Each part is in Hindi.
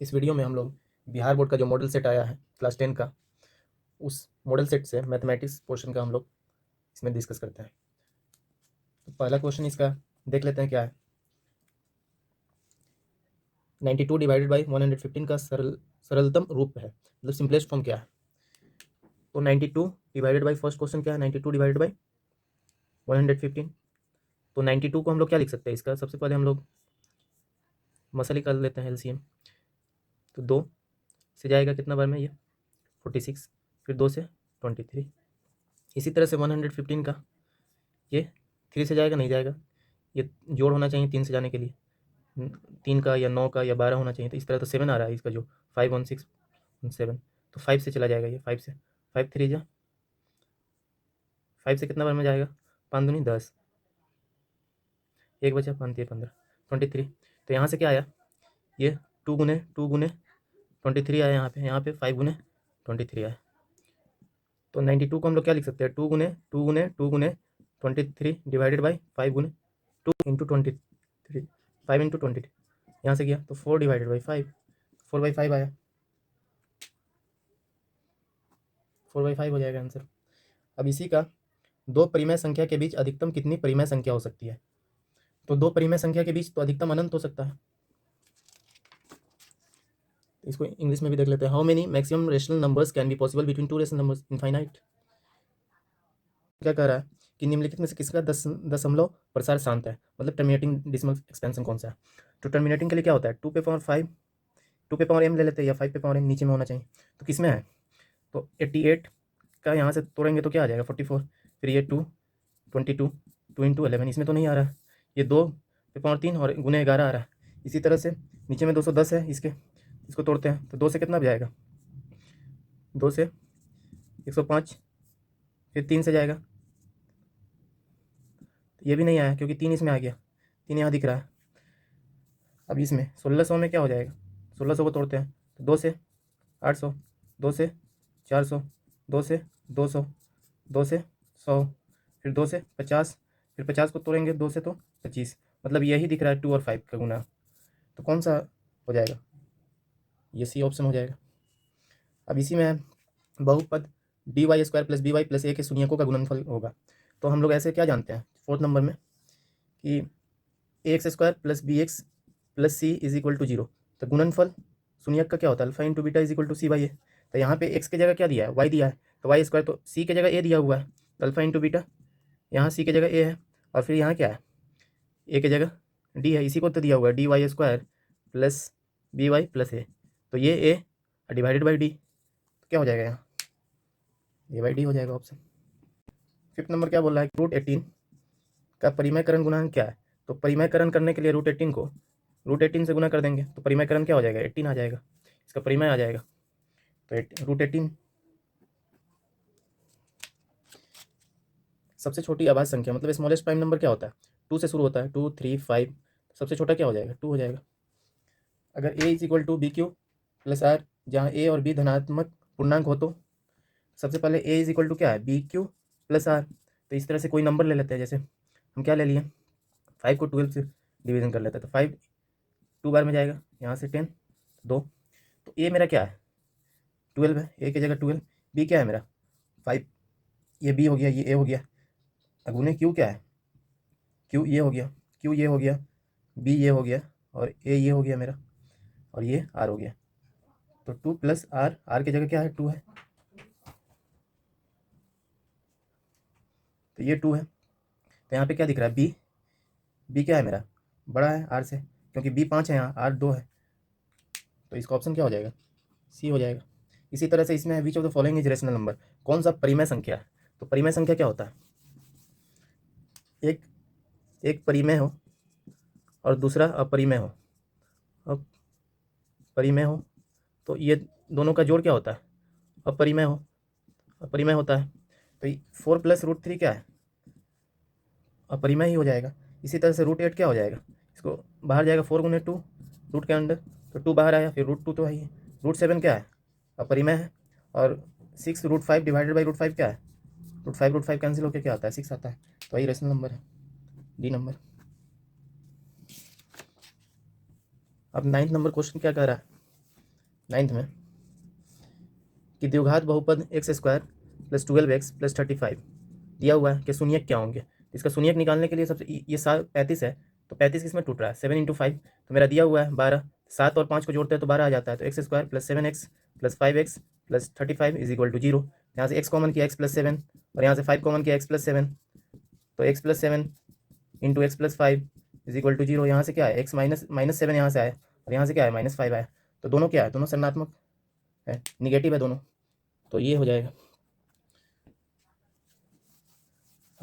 इस वीडियो में हम लोग बिहार बोर्ड का जो मॉडल सेट आया है क्लास 10 का, उस मॉडल सेट से मैथमेटिक्स पोर्शन का हम लोग इसमें डिस्कस करते हैं। तो पहला क्वेश्चन इसका देख लेते हैं क्या है। 92 डिवाइडेड बाई 115 का सरलतम रूप है, मतलब सिंपलेस्ट फॉर्म क्या है। तो 92 डिवाइडेड बाई फर्स्ट क्वेश्चन क्या है, 92 डिवाइडेड बाई 115। तो 92 को हम लोग क्या लिख सकते हैं, इसका सबसे पहले हम लोग मसला निकाल लेते हैं एलसीएम। तो 2 से जाएगा कितना बार में ये 46, फिर 2 से 23। इसी तरह से 115 का ये 3 से जाएगा, नहीं जाएगा, ये जोड़ होना चाहिए 3 से जाने के लिए, 3 का या 9 का या 12 होना चाहिए। तो इस तरह तो 7 आ रहा है इसका जो 5 1 6 7, तो 5 से चला जाएगा ये, 5 से 5 3 जा 5 से कितना बार में जाएगा, 5 दूनी 10, 1 बचा 5 3 15 23। तो यहाँ से क्या आया, ये 2 गुने 23 आया, यहाँ पे 5 गुने 23 आया। तो 92 को हम लोग क्या लिख सकते हैं, 2 गुने 23 डिवाइडेड बाई 5 गुने 2 इंटू 23, 5 इंटू 23। यहाँ से गया तो 4 डिवाइडेड बाई 5, 4/5 आया, 4/5 हो जाएगा आंसर। अब इसी का दो परिमेय संख्या के बीच अधिकतम कितनी परिमेय संख्या हो सकती है। तो दो परिमेय संख्या के बीच तो अधिकतम अनंत हो सकता है। इसको इंग्लिश में भी देख लेते हैं। How many maximum rational numbers can be possible between two rational numbers infinite. क्या कह रहा है कि निम्नलिखित में से किसका दशमलव प्रसार शांत है, मतलब टर्मिनेटिंग डेसिमल एक्सपेंशन कौन सा है। तो टर्मिनेटिंग के लिए क्या होता है, 2 पे पावर 5, 2 पे पावर m ले लेते हैं, या 5 पे पावर m नीचे में होना चाहिए। तो किस में है, तो 88 का यहाँ से तोड़ेंगे तो क्या आ जाएगा 44, फिर ये 2 22 2 इंटू 11, इसमें तो नहीं आ रहा है। ये 2 पे पावर 3 और गुने 11 आ रहा है। इसी तरह से नीचे में 210 है, इसको तोड़ते हैं तो 2 से कितना जाएगा, 2 से 105, फिर 3 से जाएगा, ये भी नहीं आया क्योंकि 3 इसमें आ गया, 3 यहाँ दिख रहा है। अब इसमें 1600 में क्या हो जाएगा, 1600 को तोड़ते हैं तो 2 से 800, 2 से 400, 2 से 200, 2 से 100, फिर 2 से 50, फिर 50 को तोड़ेंगे 2 से तो 25, मतलब यही दिख रहा है 2 और 5 का गुना। तो कौन सा हो जाएगा, ये सी ऑप्शन हो जाएगा। अब इसी में बहुपद dy square plus by plus a के शून्यकों का गुणनफल होगा। तो हम लोग ऐसे क्या जानते हैं फोर्थ नंबर में कि ax square plus bx plus c is equal to 0। तो गुणनफल शून्यक का क्या होता है, alpha into beta is equal to c/a। तो यहाँ पे x की जगह क्या दिया है, y दिया है, तो y स्क्वायर, तो c की जगह a दिया हुआ है, तो अल्फा इंटू बीटा, यहाँ c की जगह a है, और फिर यहाँ क्या है, a की जगह d है, इसी को तो दिया हुआ है dy square plus by plus a। तो ये a डिवाइडेड बाई डी, तो क्या हो जाएगा यहाँ, a/d हो जाएगा ऑप्शन। फिफ्थ नंबर क्या बोल रहा है, √18 का परिमेयकरण गुणांक क्या है। तो परिमेयकरण करने के लिए √18 से गुना कर देंगे, तो परिमेयकरण क्या हो जाएगा, 18 आ जाएगा, इसका परिमेय आ जाएगा। तो √18 सबसे छोटी अभाज्य संख्या, मतलब स्मॉलेस्ट प्राइम नंबर क्या होता है, 2 से शुरू होता है, 2 3 5, सबसे छोटा क्या हो जाएगा, 2 हो जाएगा। अगर a is equal to B Q plus R, जहाँ a और b धनात्मक पूर्णांक हो, तो सबसे पहले a इज इक्वल टू क्या है, बी क्यू प्लस आर। तो इस तरह से कोई नंबर ले लेते हैं, जैसे हम क्या ले लिए, 5 को 12 से डिवीजन कर लेते हैं, तो 5 2 बार में जाएगा, यहाँ से 10 2। तो a मेरा क्या है 12 है, a की जगह 12, b क्या है मेरा 5, ये b हो गया, ये a हो गया, अगुने q क्या है, q ये हो गया, q ये हो गया, b ये हो गया, और a ये हो गया मेरा, और ये r हो गया। तो 2 प्लस r की जगह क्या है 2 है, तो ये 2 है। तो यहाँ पे क्या दिख रहा है, b क्या है मेरा बड़ा है r से, क्योंकि b 5 है, यहाँ r 2 है, तो इसका ऑप्शन क्या हो जाएगा, सी हो जाएगा। इसी तरह से इसमें which of the following is rational number, कौन सा परिमेय संख्या है। तो परिमेय संख्या क्या होता है, एक परिमेय हो और दूसरा अपरिमेय हो। अब परिमेय हो तो ये दोनों का जोड़ क्या होता है, अपरिमेय होता है। तो 4 प्लस √3 क्या है, अपरिमेय ही हो जाएगा। इसी तरह से √8 क्या हो जाएगा, इसको बाहर जाएगा 4 गुने 2 रूट के अंदर, तो 2 बाहर आया, फिर √2 तो है ही, √7 क्या है अपरिमेय है, और 6 √5 डिवाइडेड बाई √5 क्या है, √5 कैंसिल होकर क्या आता है 6 आता है, तो वही रेशनल नंबर है, डी नंबर। अब 9th नंबर क्वेश्चन क्या कह रहा है, नाइन्थ में कि द्विघात बहुपद x square plus 12x plus 35 दिया हुआ है कि शून्यक क्या होंगे। इसका शून्यक निकालने के लिए सबसे ये 35 है, तो 35 किस में टूट रहा है, 7 × 5, तो मेरा दिया हुआ है 12, 7 और 5 को जोड़ते हैं तो 12 आ जाता है, तो X square plus 7x plus 5x plus 35 is equal to 0। यहाँ से x कॉमन किया x प्लस 7 और यहाँ से 5 कॉमन किया x प्लस 7, तो x plus 7 into X plus 5 is equal to 0। यहाँ से क्या है, x माइनस 7 यहाँ से आया और यहाँ से क्या है -5 आया, तो दोनों क्या है, दोनों ऋणात्मक है, निगेटिव है दोनों, तो ये हो जाएगा।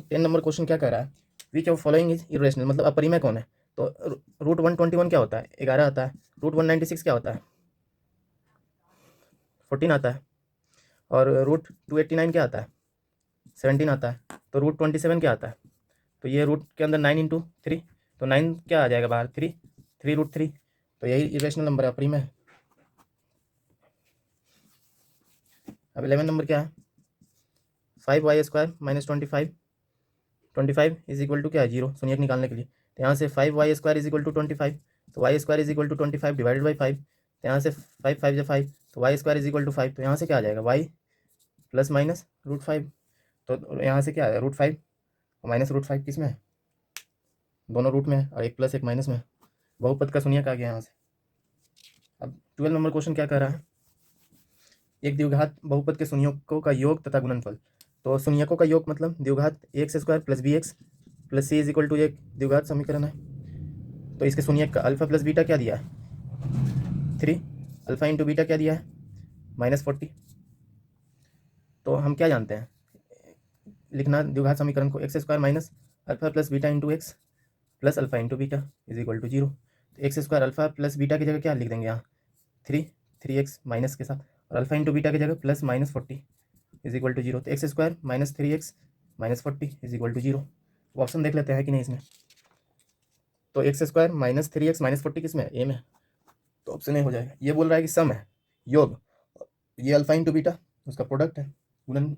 10 नंबर क्वेश्चन क्या कह रहा है, which of following is irrational, मतलब अपरिमेय कौन है। तो रूट 121 क्या होता है, 11 आता है। रूट 196 क्या होता है, 14 आता है। और रूट 289 क्या आता है, 17 आता है। तो रूट 27 क्या आता है, तो ये रूट के अंदर 9 × 3, तो 9 क्या आ जाएगा बाहर, 3 रूट 3, तो यही इरेशनल नंबर है, अपरिमेय है। अब 11 नंबर क्या है, 5y² minus 25 is equal to क्या है, 0, शून्यक निकालने के लिए। तो यहाँ से 5y² इज इक्वल टू 25, तो y² is equal to 25 divided by 5, तो यहाँ से 5 5 जो 5, तो y² इज इक्वल टू 5, तो यहाँ से क्या आ जाएगा, y प्लस माइनस √5, तो यहाँ से क्या है, √5 माइनस √5 किस में है, दोनों रूट में है, और एक प्लस एक माइनस में है। बहुपद का शून्यक आ गया यहाँ से। अब 12 नंबर क्वेश्चन क्या कर रहा है, एक द्विघात बहुपद के शून्यकों का योग तथा गुणनफल। तो शून्यकों का योग मतलब द्विघात x² plus bx plus c is equal to एक द्विघात समीकरण है। तो इसके शून्यक का अल्फा प्लस बीटा क्या दिया है, 3, अल्फा इंटू बीटा क्या दिया है, -40। तो हम क्या जानते हैं, लिखना द्विघात समीकरण को, x² minus alpha plus beta into X plus alpha into beta is equal to 0। तो x² अल्फा प्लस बीटा की जगह क्या लिख देंगे यहाँ, 3x माइनस के साथ, और अल्फा इंटू बीटा की जगह प्लस -40 इज इक्वल टू 0। तो x² minus 3x minus 40 is equal to 0। Option देख लेते हैं कि नहीं इसमें। तो x² माइनस 3x माइनस 40 किस में है, ए में, तो ऑप्शन ए हो जाएगा। ये बोल रहा है कि सम है, योग, ये अल्फा इंटू बीटा उसका प्रोडक्ट है, गुणन।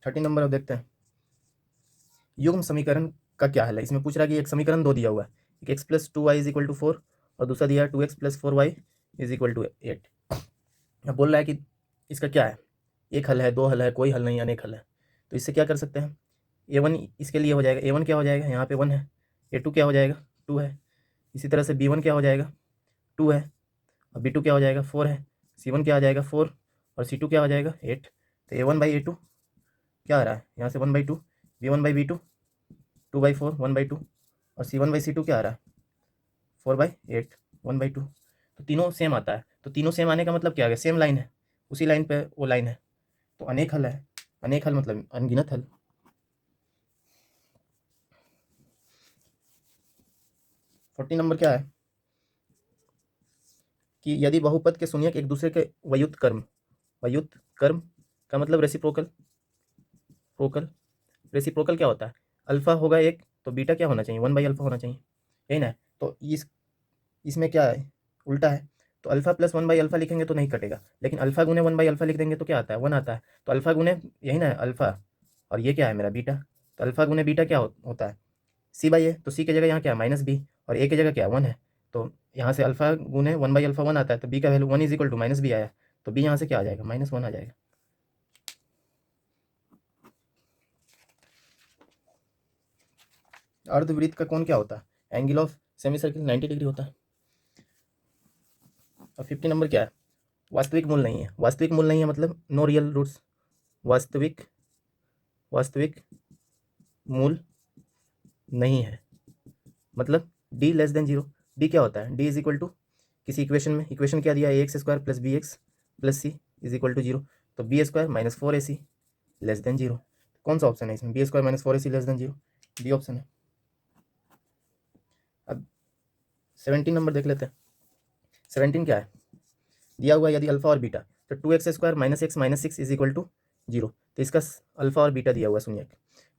13 नंबर अब देखते हैं, युग्म समीकरण का क्या हल है। इसमें पूछ रहा है कि एक समीकरण दो दिया हुआ है, एक x plus 2y is equal to 4 और दूसरा दिया है 2x plus 4y is equal to 8। अब बोल रहा है कि इसका क्या है, एक हल है, दो हल है, कोई हल नहीं, अनेक हल है। तो इससे क्या कर सकते हैं, a1 इसके लिए हो जाएगा, a1 क्या हो जाएगा, यहाँ पे 1 है, a2 क्या हो जाएगा, 2 है। इसी तरह से b1 क्या हो जाएगा, 2 है, और b2 क्या हो जाएगा, 4 है। c1 क्या आ जाएगा, 4, और c2 क्या हो जाएगा, 8। तो a1/a2 क्या आ रहा है, यहाँ से 1/2, b1/b2 2/4 1/2, और c1/c2 क्या आ रहा है, 4/8 1/2। तो तीनों सेम आता है, तो तीनों सेम आने का मतलब क्या आ गया, सेम लाइन है, उसी लाइन पे वो लाइन है, तो अनेक हल है। अनेक हल मतलब अनगिनत हल। 40 नंबर क्या है कि यदि बहुपद के शून्यक एक दूसरे के व्युत्क्रम का मतलब रेसिप्रोकल क्या होता है, अल्फा होगा एक तो बीटा क्या होना चाहिए, 1/अल्फा होना चाहिए, यही ना। तो इसमें क्या है, उल्टा है। तो अल्फा प्लस 1/अल्फा लिखेंगे तो नहीं कटेगा, लेकिन अल्फा गुने 1/अल्फा लिख देंगे तो क्या आता है, 1 आता है। तो अल्फा गुने, यही ना अल्फा, और ये क्या है मेरा बीटा, तो अल्फा गुने बीटा क्या होता है, c/a। तो c की जगह यहाँ क्या है, -b, और a की जगह क्या है, 1 है। तो यहाँ से अल्फा गुने 1/अल्फा 1 आता है, तो b का value 1 is equal to -b आया, तो b यहाँ से क्या आ जाएगा, -1 आ जाएगा। अर्धवृत्त का कोण क्या होता है, angle of semi circle 90 degree होता है। और 50 नंबर क्या है, वास्तविक मूल नहीं है। वास्तविक मूल नहीं है मतलब नो रियल रूट्स, वास्तविक मूल नहीं है मतलब d लेस देन 0। d क्या होता है, d इज इक्वल टू किसी इक्वेशन में, इक्वेशन क्या दिया है, ax² plus bx plus c is equal to 0। तो b² minus 4ac less than 0। कौन सा ऑप्शन है इसमें, b² minus 4ac less than 0, D option है। अब 17 नंबर देख लेते हैं। 17 क्या है, दिया हुआ यदि अल्फा और बीटा, तो 2x² minus x minus 6 is equal to 0। तो इसका अल्फा और बीटा दिया हुआ है, शून्यक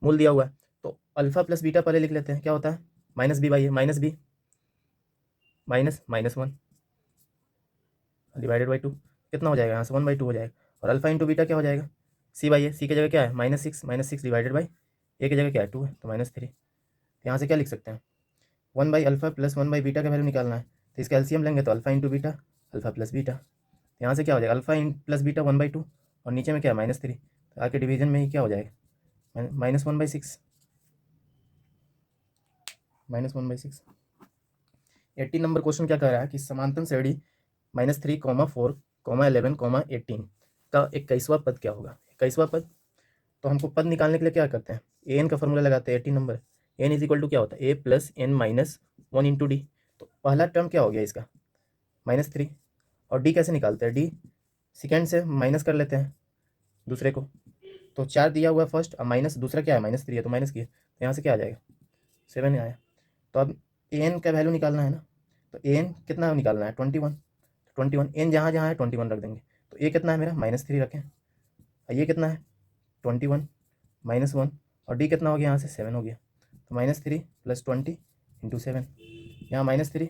मूल दिया हुआ है। तो अल्फा प्लस बीटा पहले लिख लेते हैं, क्या होता है, -b/a, -b minus -1 divided by 2, कितना हो जाएगा, यहाँ से 1/2 हो जाएगा। और अल्फा इंटू बीटा क्या हो जाएगा, c/a, c की जगह क्या है, -6 डिवाइडेड बाई a की जगह क्या है, 2 है, तो -3। यहाँ से क्या लिख सकते हैं, 1 by alpha plus 1 by beta का वैल्यू निकालना है, तो इसका एलसीएम लेंगे तो alpha into beta, alpha plus beta, तो यहाँ से क्या हो जाएगा अल्फ़ा इन प्लस बीटा 1/2, और नीचे में क्या है -3, तो आके डिवीजन में ही क्या हो जाएगा -1/6, -1/6। 18 नंबर क्वेश्चन क्या कह रहा है कि समांतर श्रेणी -3, 4, 11, 18 का 21वां पद क्या होगा। 21वां पद, तो हमको पद निकालने के लिए क्या करते हैं, ए एन का फॉर्मूला लगाते हैं। 18 number, n is equal to क्या होता है, a plus n minus 1 into d. तो पहला टर्म क्या हो गया इसका -3, और डी कैसे निकालते हैं, डी सेकेंड से माइनस कर लेते हैं दूसरे को, तो 4 दिया हुआ है फर्स्ट, अब माइनस दूसरा क्या है -3 है, तो माइनस किया, तो यहाँ से क्या आ जाएगा 7 आया। तो अब ए एन का वैल्यू निकालना है ना, तो ए एन कितना निकालना है 21, 21 एन जहाँ जहाँ है 21 रख देंगे, तो ए कितना है मेरा -3 रखें, और ये कितना है 21 -1, और डी कितना हो गया यहाँ से 7 हो गया, तो -3 + 20 × 7, यहाँ -3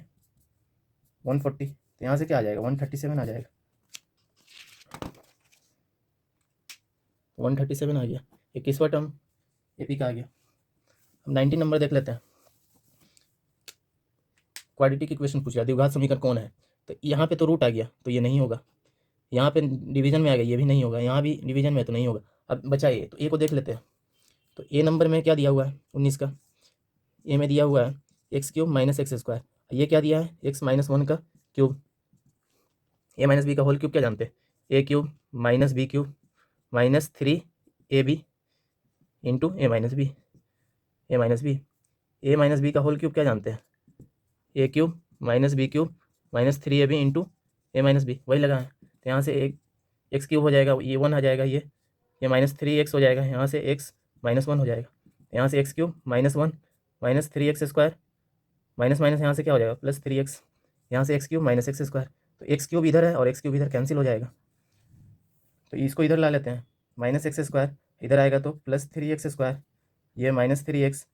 140, तो यहाँ से क्या आ जाएगा 137 आ जाएगा, 137 आ गया। 21वां टर्म एपी का आ गया। अब 19 नंबर देख लेते हैं। क्वाड्रेटिक इक्वेशन पूछ रहा है, द्विघात समीकरण कौन है, तो यहाँ पे तो रूट आ गया, तो ये नहीं होगा, यहाँ पे डिवीजन में आ गया, ये भी नहीं होगा, यहाँ भी डिवीजन में तो नहीं होगा। अब बचा ये, तो ए को देख लेते हैं। तो ए नंबर में क्या दिया हुआ है 19 का, ए में दिया हुआ है x³ - x², ये क्या दिया है x - 1 का क्यूब, a - b का होल क्यूब क्या जानते हैं, a³ - b³ -3ab into a - b, a - b का होल क्यूब क्या जानते हैं, a³ - b³ -3ab into a - b, वही लगा है। तो यहाँ से एक x³ हो जाएगा, ये 1 आ जाएगा, ये -3x हो जाएगा, यहाँ से x - 1 हो जाएगा, यहाँ से x³ -1 -3x², माइनस माइनस यहाँ से क्या हो जाएगा +3x, यहाँ से x³ - x², तो x³ इधर है और x³ इधर कैंसिल हो जाएगा, तो इसको इधर ला लेते हैं, -x² इधर आएगा तो +3x², ये -3x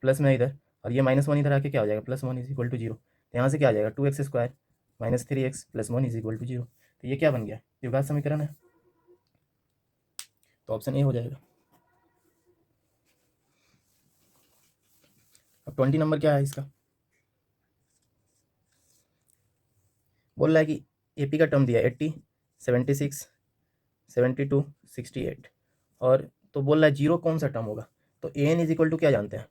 प्लस में इधर, और ये -1 इधर आके क्या हो जाएगा +1 = 0, तो यहाँ से क्या आ जाएगा 2x² - 3x + 1 = 0, तो ये क्या बन गया द्विघात समीकरण है, तो ऑप्शन ए हो जाएगा। अब 20 नंबर क्या है इसका, बोल रहा है कि एपी का टर्म दिया 80, 76, 72, 68, और तो बोल रहा है जीरो कौन सा टर्म होगा, तो a n is equal to क्या जानते हैं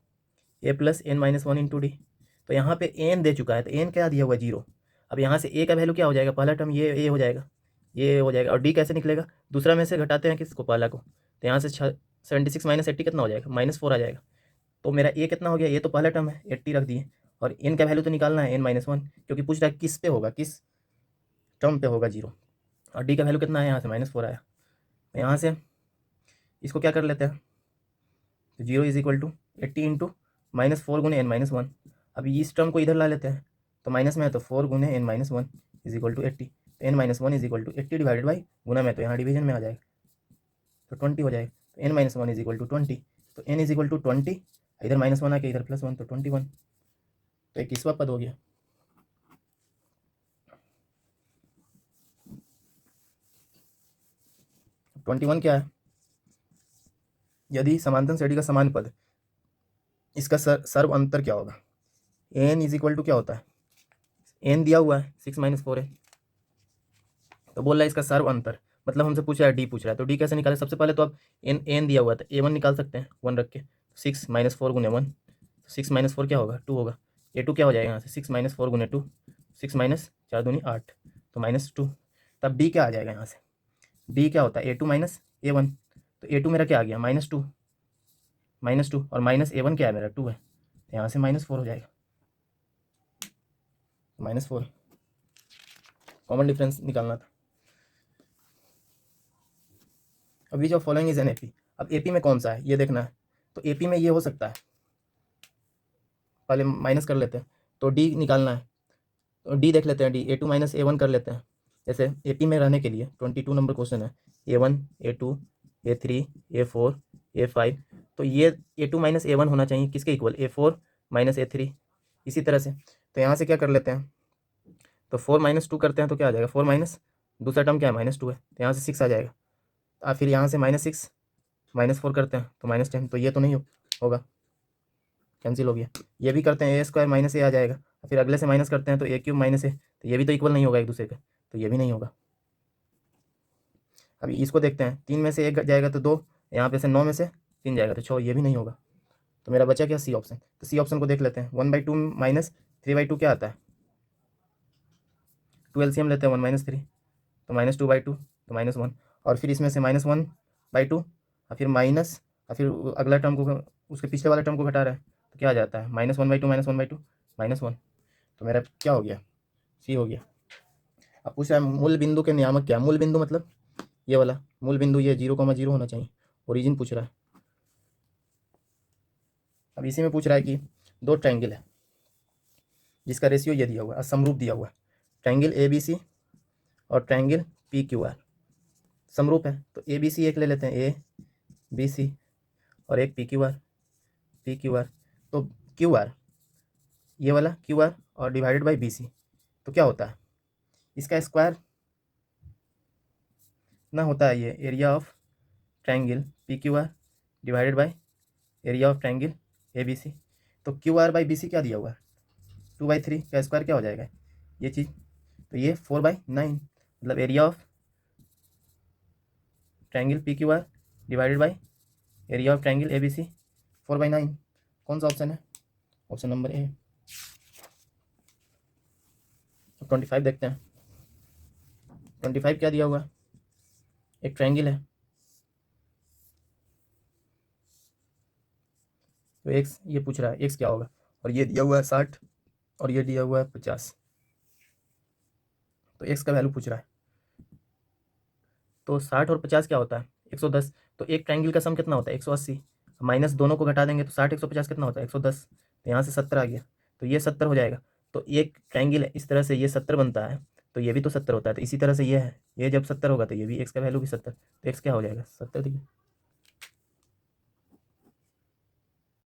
a plus n minus 1 into d, तो यहाँ पे एन दे चुका है, तो एन क्या दिया हुआ जीरो, अब यहाँ से ए का वैल्यू क्या हो जाएगा, पहला टर्म ये ए हो जाएगा, ये हो जाएगा, और डी कैसे निकलेगा, दूसरा में से घटाते हैं किसको, पहला को, तो यहाँ से 76 - 80 कितना हो जाएगा -4 आ जाएगा, तो मेरा ए कितना हो गया, ये तो पहला टर्म है 80 रख दिए, और एन का वैल्यू तो निकालना है n - 1, क्योंकि पूछ रहा है किस पे होगा, किस टर्म पे होगा जीरो, और डी का वैल्यू कितना है यहाँ से -4 आया, तो यहाँ से इसको क्या कर लेते हैं, तो 0 = 80 इंटू -4 × n - 1, अब इस टर्म को इधर ला लेते हैं, तो माइनस में है तो 4 × n - 1 = 80, तो n - 1 = 80 डिवाइडेड बाई गुना में, तो यहाँ डिवीजन में आ जाएगा, तो 20 हो जाएगा, तो n - 1 = 20, तो n = 20, इधर -1 आके इधर +1, तो 21, तो 21वां पद हो गया। अब 21 क्या है, यदि समांतर श्रेणी का समान पद, इसका सर्व अंतर क्या होगा, एन इज इक्वल टू क्या होता है, एन दिया हुआ है 6 - 4 है, तो बोल रहा है इसका सर्व अंतर, मतलब हमसे पूछा है डी पूछ रहा है, तो डी कैसे निकाले, सबसे पहले तो अब एन दिया हुआ था A1 निकाल सकते हैं 1 रख के, 6 - 4 × 1, 6 - 4 क्या होगा 2 होगा, A2 क्या हो जाएगा यहाँ से 6 - 4 × 2, 6 - 4 दूनी 8, तो -2, तब डी क्या आ जाएगा यहाँ से, डी क्या होता है A2 - A1, तो A2 मेरा क्या आ गया -2, और -A1 क्या है मेरा 2 है, तो यहाँ से -4 हो जाएगा, -4 कॉमन डिफरेंस निकालना था। अब which of following is an AP, अब एपी में कौन सा है ये देखना है, तो एपी में ये हो सकता है, पहले माइनस कर लेते हैं, तो डी निकालना है, तो डी देख लेते हैं, डी A2 - A1 कर लेते हैं, जैसे एपी में रहने के लिए 22 नंबर क्वेश्चन है, A1 A2 A3 A4 A5, तो ये A2 - A1 होना चाहिए किसके इक्वल, A4 - A3, इसी तरह से, तो यहाँ से क्या कर लेते हैं, तो 4 - 2 करते हैं, तो क्या आ जाएगा 4 माइनस दूसरा टर्म क्या है -2 है, तो यहाँ से 6 आ जाएगा, फिर यहाँ से -6 - 4 करते हैं तो -10, तो ये तो नहीं होगा, कैंसिल हो गया। ये भी करते हैं, ए स्क्वायर माइनस ए आ जाएगा, फिर अगले से माइनस करते हैं तो ए क्यूब माइनस ए, तो ये भी तो इक्वल नहीं होगा एक दूसरे के, तो ये भी नहीं होगा। अभी इसको देखते हैं, 3 में से 1 जाएगा तो 2, यहाँ पे से 9 में से 3 जाएगा तो 6, ये भी नहीं होगा। तो मेरा बचा क्या, सी ऑप्शन। तो सी ऑप्शन को देख लेते हैं। 1/2 माइनस 3/2 क्या आता है, 2 एलसीएम लेते हैं, 1 - 3 तो -2/2 तो -1, और फिर इसमें से -1/2 और फिर माइनस, और फिर अगला टर्म को, उसके पिछले वाले टर्म को घटा रहा है तो क्या आ जाता है, -1/2 -1/2 -1। तो मेरा क्या हो गया, सी हो गया। अब पूछ रहा है मूल बिंदु के नियामक क्या है। मूल बिंदु मतलब ये वाला मूल बिंदु, ये 0,0 होना चाहिए। ओरिजिन पूछ रहा है। अब इसी में पूछ रहा है कि दो ट्रायंगल है जिसका रेशियो ये दिया हुआ है, समरूप दिया हुआ है, ट्रायंगल ABC और ट्रायंगल PQR समरूप है। तो ABC एक ले लेते हैं, ABC, और एक PQR। तो QR, ये वाला QR और डिवाइडेड बाई BC, तो क्या होता है, इसका स्क्वायर ना होता है ये area of triangle PQR divided by area of triangle ABC। तो QR बाई BC क्या दिया हुआ है, 2/3 का स्क्वायर क्या हो जाएगा ये चीज़, तो ये 4/9, मतलब area of triangle PQR divided by area of triangle ABC 4/9। कौन सा ऑप्शन है, ऑप्शन नंबर ए। 25 देखते हैं। 25 क्या दिया हुआ है, एक ट्रायंगल है, तो एक्स ये पूछ रहा है एक्स क्या होगा, और ये दिया हुआ है 60 और ये दिया हुआ है 50, तो एक्स का वैल्यू पूछ रहा है। तो 60 और 50 क्या होता है, 110। तो एक ट्रायंगल का सम कितना होता है, 180, माइनस दोनों को घटा देंगे तो 60 150 कितना होता है, 110। तो यहाँ से 70 आ गया, तो ये 70 हो जाएगा। तो एक ट्रायंगल है इस तरह से, ये 70 बनता है, तो ये भी तो 70 होता है। तो इसी तरह से ये है, ये जब 70 होगा तो ये भी एक्स का वैल्यू भी 70, तो एक्स क्या हो जाएगा 70 देखिए।